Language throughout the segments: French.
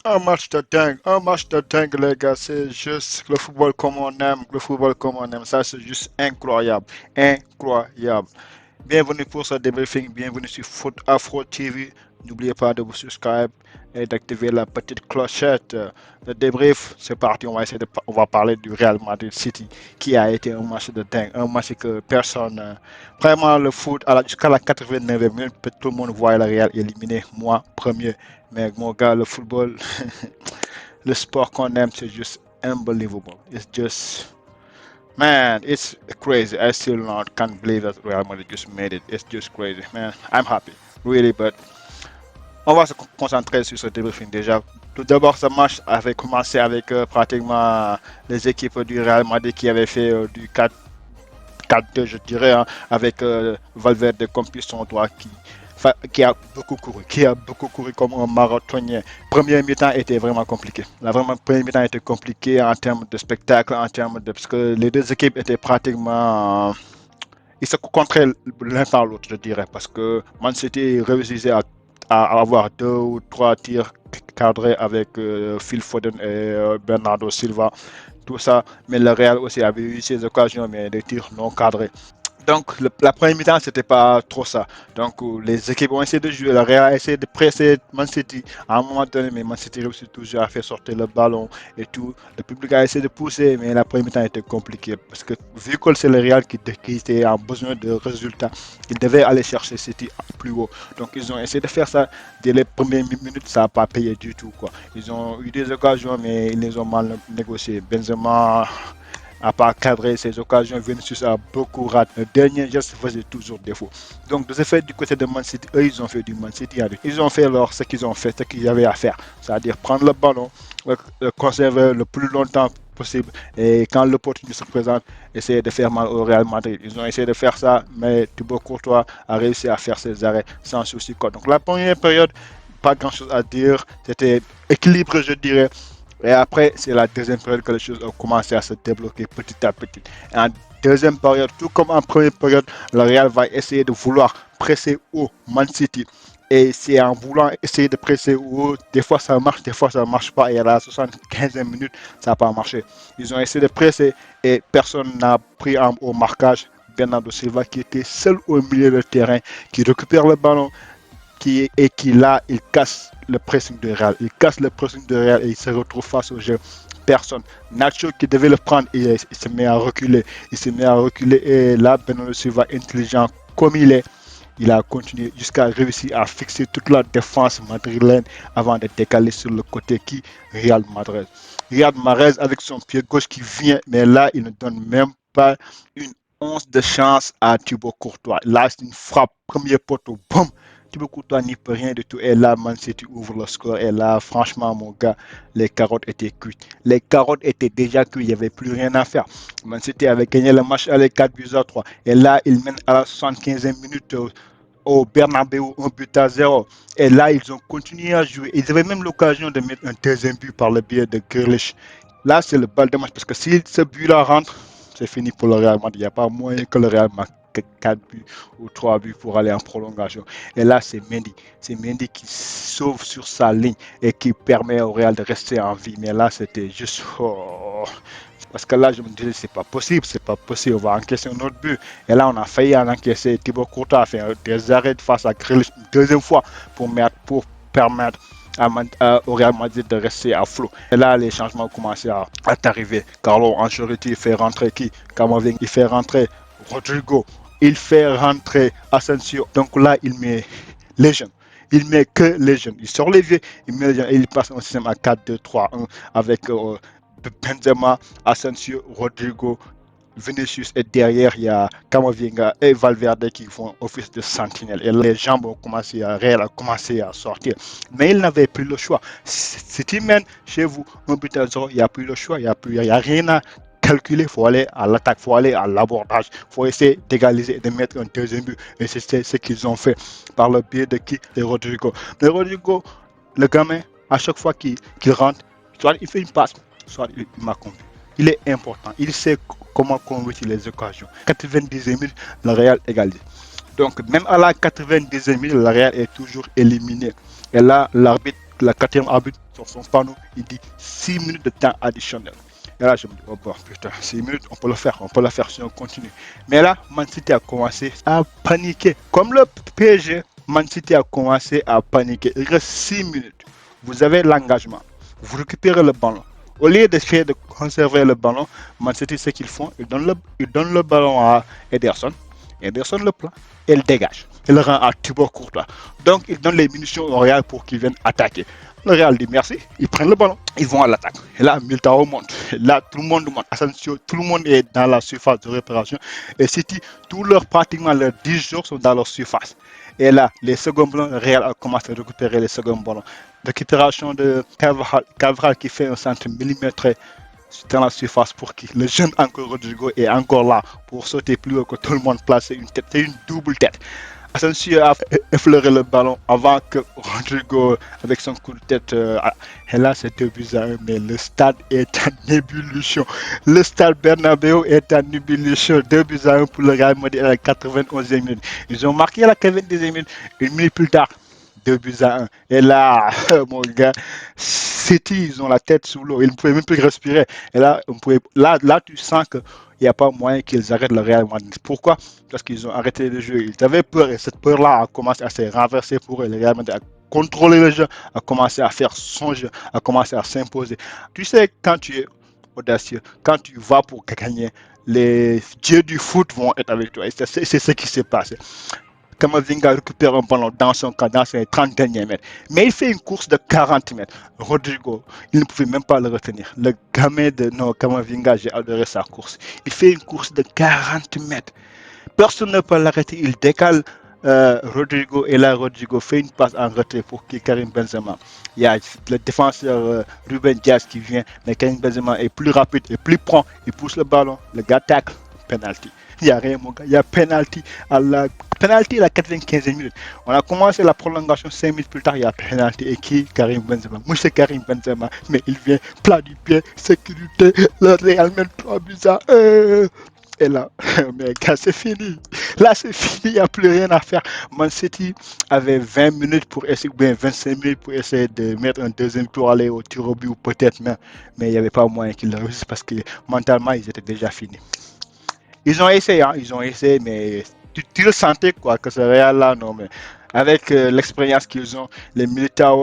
Un match de dingue, les gars. C'est juste le football comme on aime, le football comme on aime. Ça, c'est juste incroyable, incroyable. Bienvenue pour ce débriefing, bienvenue sur Foot Afro TV. N'oubliez pas de vous subscribe et d'activer la petite clochette. Le débrief, c'est parti. On va parler du Real Madrid City qui a été un match de dingue, un match que personne, vraiment le foot jusqu'à la 89e minute, tout le monde voit le Real éliminé. Moi, premier. Mais mon gars, le football, le sport qu'on aime, c'est juste unbelievable. It's just Man, it's crazy. I still not can't believe that Real Madrid just made it. It's just crazy, man. I'm happy, really, but on va se concentrer sur ce débriefing déjà. Tout d'abord, ce match avait commencé avec pratiquement les équipes du Real Madrid qui avaient fait du 4-2, je dirais, hein, avec Valverde comme piston droit qui a beaucoup couru, comme un marathonien. Première mi-temps était vraiment compliqué. La vraiment première mi-temps était compliqué en termes de spectacle, en termes de parce que les deux équipes étaient pratiquement ils se contraient l'un par l'autre, je dirais, parce que Man City réussissait à avoir deux ou trois tirs cadrés avec Phil Foden et Bernardo Silva, tout ça, mais le Real aussi avait eu ses occasions, mais des tirs non cadrés. Donc, la première mi-temps, c'était pas trop ça. Donc, les équipes ont essayé de jouer. Le Real a essayé de presser Man City à un moment donné, mais Man City réussit toujours à faire sortir le ballon et tout. Le public a essayé de pousser, mais la première mi-temps était compliquée parce que vu que c'est le Real qui était en besoin de résultats, ils devaient aller chercher City plus haut. Donc, ils ont essayé de faire ça dès les premières minutes. Ça n'a pas payé du tout, quoi. Ils ont eu des occasions, mais ils les ont mal négociées. Benzema à part cadrer ses occasions, Vinicius a beaucoup raté. Le dernier geste faisait toujours défaut. Donc, de ce fait, du côté de Man City, eux, ils ont fait du Man City. Ils ont fait ce qu'ils ont fait, ce qu'ils avaient à faire. C'est-à-dire prendre le ballon, le conserver le plus longtemps possible et quand l'opportunité se présente, essayer de faire mal au Real Madrid. Ils ont essayé de faire ça, mais Thibaut Courtois a réussi à faire ses arrêts sans souci. Donc, la première période, pas grand-chose à dire. C'était équilibré, je dirais. Et après, c'est la deuxième période que les choses ont commencé à se débloquer petit à petit. Et en deuxième période, tout comme en première période, le Real va essayer de vouloir presser haut Man City. Et c'est en voulant essayer de presser haut, des fois ça marche, des fois ça ne marche pas. Et à la 75e minute, ça n'a pas marché. Ils ont essayé de presser et personne n'a pris au marquage. Bernardo Silva qui était seul au milieu du terrain, qui récupère le ballon, qui là, il casse le pressing de Real. Il casse le pressing de Real et il se retrouve face au jeu. Personne. Nacho qui devait le prendre, il se met à reculer. Il se met à reculer et là, Bernardo Silva, intelligent comme il a continué jusqu'à réussir à fixer toute la défense madrilène avant de décaler sur le côté qui Real Madrid. Real Mahrez avec son pied gauche qui vient, mais là, il ne donne même pas une once de chance à Thibaut Courtois. Là, c'est une frappe, premier poteau, boum. Thibaut Courtois n'y peut rien du tout. Et là, Man City ouvre le score. Et là, franchement, mon gars, les carottes étaient cuites. Les carottes étaient déjà cuites. Il n'y avait plus rien à faire. Man City avait gagné le match à les 4 buts à 3. Et là, ils mènent à la 75e minute au Bernabeu 1 but à 0. Et là, ils ont continué à jouer. Ils avaient même l'occasion de mettre un deuxième but par le biais de Grealish. Là, c'est le bal de match. Parce que si ce but-là rentre, c'est fini pour le Real Madrid. Il n'y a pas moyen que le Real marque 4 buts ou 3 buts pour aller en prolongation. Et là, c'est Mendy. C'est Mendy qui sauve sur sa ligne et qui permet au Real de rester en vie. Mais là, c'était juste... Oh. Parce que là, je me disais, c'est pas possible, on va encaisser un autre but. Et là, on a failli en encaisser. Thibaut Courtois a fait des arrêts face à Grealish une deuxième fois pour permettre au Real Madrid de rester à flot. Et là, les changements ont commencé à arriver. Carlo Ancelotti fait rentrer qui? Camavinga, il fait rentrer Rodrigo, il fait rentrer Asensio. Donc là, il met les jeunes. Il met que les jeunes. Il sort les vieux, il met les jeunes et il passe un système à 4-2-3-1 avec Benzema, Asensio, Rodrigo, Vinicius et derrière il y a Camavinga et Valverde qui font office de sentinelle. Et les jambes ont commencé à sortir. Mais il n'avait plus le choix. Si tu mènes chez vous un but à 0, il n'y a plus le choix, il n'y a rien à calculer, il faut aller à l'attaque, il faut aller à l'abordage, il faut essayer d'égaliser et de mettre un deuxième but. Et c'est ce qu'ils ont fait par le biais de qui? De Rodrigo. Mais Rodrigo, le gamin, à chaque fois qu'il rentre, soit il fait une passe, soit il marque un but. Il est important, il sait comment convertir les occasions. 90e minute, le Real égalise. Donc même à la 90e minute, le Real est toujours éliminé. Et là, l'arbitre la quatrième arbitre sur son panneau, il dit 6 minutes de temps additionnel. Et là, je me dis, oh bon, putain, 6 minutes, on peut le faire si on continue. Mais là, Man City a commencé à paniquer. Comme le PSG, Man City a commencé à paniquer. Il reste 6 minutes. Vous avez l'engagement. Vous récupérez le ballon. Au lieu d'essayer de conserver le ballon, Man City, ce qu'ils font, ils donnent le ballon à Ederson. Ederson le prend et le dégage. Il le rend à Thibaut Courtois. Donc, ils donnent les munitions au Real pour qu'ils viennent attaquer. Le Real dit merci, ils prennent le ballon, ils vont à l'attaque. Et là, Militao monte. Et là, tout le monde monte. Asensio, tout le monde est dans la surface de réparation. Et City, pratiquement leurs 10 jours sont dans leur surface. Et là, les seconds ballons, le Real a commencé à récupérer les seconds ballons. Récupération de Cavral qui fait un centre millimètre dans la surface pour qui le jeune encore Rodrigo est encore là pour sauter plus haut que tout le monde, placer une tête. C'est une double tête. Asensio a effleuré le ballon avant que Rodrigo, avec son coup de tête, et là c'est 2-1, mais le stade est en ébullition. Le stade Bernabeu est en ébullition. 2-1 pour le Real Madrid à la 91e minute. Ils ont marqué à la 92e minute, une minute plus tard. 2-1. Et là, mon gars, City, ils ont la tête sous l'eau. Ils ne pouvaient même plus respirer. Et là, là tu sens qu'il n'y a pas moyen qu'ils arrêtent le Real Madrid. Pourquoi? Parce qu'ils ont arrêté le jeu. Ils avaient peur et cette peur-là a commencé à se renverser pour eux. Le Real Madrid a contrôlé le jeu, a commencé à faire son jeu, a commencé à s'imposer. Tu sais, quand tu es audacieux, quand tu vas pour gagner, les dieux du foot vont être avec toi. Et c'est ce qui s'est passé. Kamavinga récupère un ballon dans son camp, dans ses 30 derniers mètres. Mais il fait une course de 40 mètres. Rodrigo, il ne pouvait même pas le retenir. Le gamin de Kamavinga, j'ai adoré sa course. Il fait une course de 40 mètres. Personne ne peut l'arrêter. Il décale Rodrigo et là, Rodrigo fait une passe en retrait pour Karim Benzema. Il y a le défenseur Ruben Dias qui vient, mais Karim Benzema est plus rapide et plus prompt. Il pousse le ballon, le gars tacle, penalty. Il n'y a rien, mon gars. Il y a penalty à la 95e minute. On a commencé la prolongation 5 minutes plus tard. Il y a penalty. Et qui? Karim Benzema. Moi, c'est Karim Benzema. Mais il vient plat du pied, sécurité. Le Real mène 3-1. Et là, mais gars, c'est fini. Là, c'est fini. Il n'y a plus rien à faire. Man City avait 20 minutes pour essayer, ou bien 25 minutes pour essayer de mettre un deuxième tour, aller au tir au but, ou peut-être même. Mais il n'y avait pas moyen qu'ils le réussissent parce que mentalement, ils étaient déjà finis. Ils ont essayé, mais tu le sentais quoi, que ce Real-là, non, mais avec l'expérience qu'ils ont, les militaires,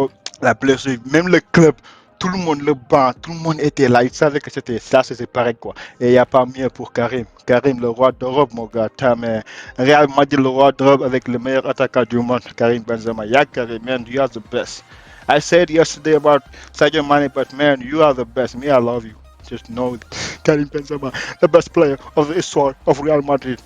la blessure, même le club, tout le monde, le banc, tout le monde était là. Ils savaient que c'était ça, c'était pareil quoi. Et il n'y a pas mieux pour Karim. Karim, le roi d'Europe, mon gars. Mais Real Madrid, le roi d'Europe avec le meilleur attaquant du monde, Karim Benzema. Yeah, Karim, man, you are the best. I said yesterday about Sadio Mane, but man, you are the best. Me, I love you. Just know Karim Benzema, the best player of the history of Real Madrid.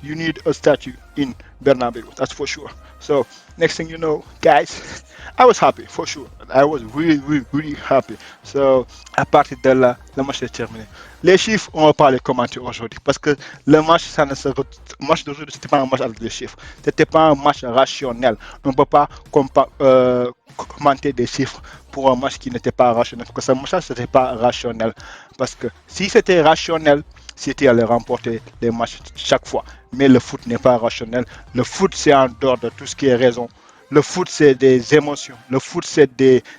You need a statue in Bernabeu, that's for sure. So, next thing you know, guys, I was happy, for sure. I was really, really, really happy. So, à partir de là, le match est terminé. Les chiffres, on va pas les commenter aujourd'hui parce que le match, le match d'aujourd'hui, c'était pas un match avec des chiffres. C'était pas un match rationnel. On ne peut pas commenter des chiffres pour un match qui n'était pas rationnel. Parce que ce match, c'était pas rationnel. Parce que si c'était rationnel, City allait remporter les matchs chaque fois. Mais le foot n'est pas rationnel. Le foot, c'est en dehors de tout ce qui est raison. Le foot, c'est des émotions. Le foot, c'est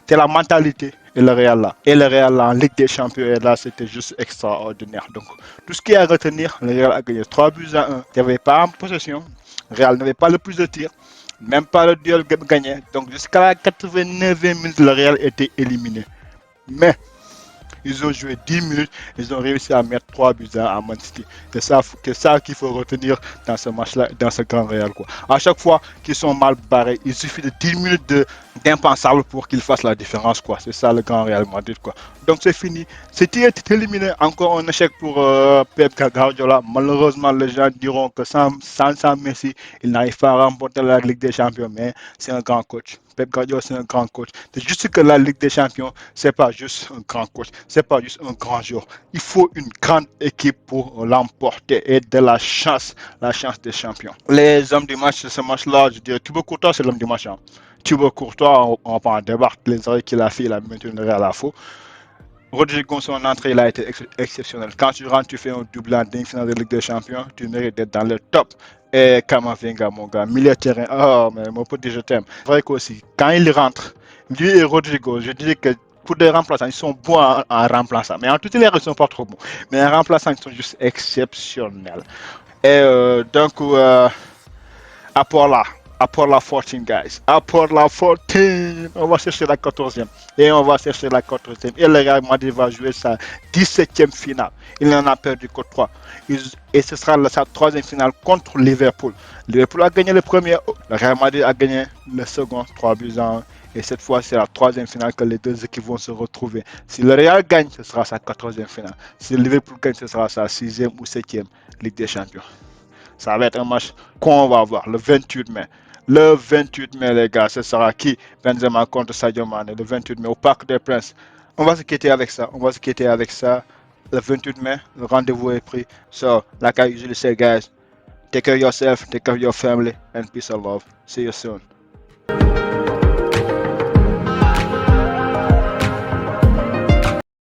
la mentalité. Et le Real là. Et le Real là, en Ligue des Champions, et là, c'était juste extraordinaire. Donc, tout ce qui est à retenir, le Real a gagné 3-1. Il n'y avait pas en possession. Le Real n'avait pas le plus de tirs. Même pas le duel gagné. Donc, jusqu'à la 89e minute, le Real était éliminé. Mais, ils ont joué 10 minutes, ils ont réussi à mettre 3-1 à Man City. C'est ça qu'il faut retenir dans ce match-là, dans ce grand Real. Quoi. À chaque fois qu'ils sont mal barrés, il suffit de 10 minutes d'impensable pour qu'ils fassent la différence. Quoi. C'est ça le grand Real Madrid. Quoi. Donc c'est fini. City est éliminé. Encore un échec pour Pep Guardiola. Malheureusement, les gens diront que sans Messi, il n'arrive pas à remporter la Ligue des Champions. Mais c'est un grand coach. Pep Guardiola, c'est un grand coach. C'est juste que la Ligue des Champions, c'est pas juste un grand coach, c'est pas juste un grand joueur. Il faut une grande équipe pour l'emporter et de la chance des champions. Les hommes du match de ce match-là, je dirais, Thibaut Courtois, c'est l'homme du match. Hein. Thibaut Courtois, on va pas en débattre. Les arrêts qu'il a fait, il a maintenu le Real à la faux. Rodrigo, son entrée, il a été exceptionnel. Quand tu rentres, tu fais un double en demi-finale de Ligue des Champions, tu mérites d'être dans le top. Et Kamavinga, mon gars, milieu de terrain, oh, mais mon pote, je t'aime. C'est vrai qu'aussi, quand il rentre, Lui et Rodrigo, je dirais que pour des remplaçants, ils sont bons en remplaçant. Mais en toutes les ils sont pas trop bons. Mais en remplaçant, ils sont juste exceptionnels. Et donc, apport là, apport la 14, guys. Apport la 14. On va chercher la 14e. Et on va chercher la 14e. Et le Real Madrid va jouer sa 17e finale. Il en a perdu que 3. Et ce sera sa troisième finale contre Liverpool. Liverpool a gagné le premier. Le Real Madrid a gagné le second. 3 buts à 1. Et cette fois, c'est la troisième finale que les deux équipes vont se retrouver. Si le Real gagne, ce sera sa 14e finale. Si le Liverpool gagne, ce sera sa 6e ou 7e Ligue des Champions. Ça va être un match qu'on va voir le 28 mai. Le 28 mai, les gars, ce sera qui? Benzema contre Sadio Mane, le 28 mai au Parc des Princes. On va se quitter avec ça. On va se quitter avec ça. Le 28 mai, le rendez-vous est pris. So, like I usually say, guys, take care of yourself, take care of your family, and peace and love. See you soon.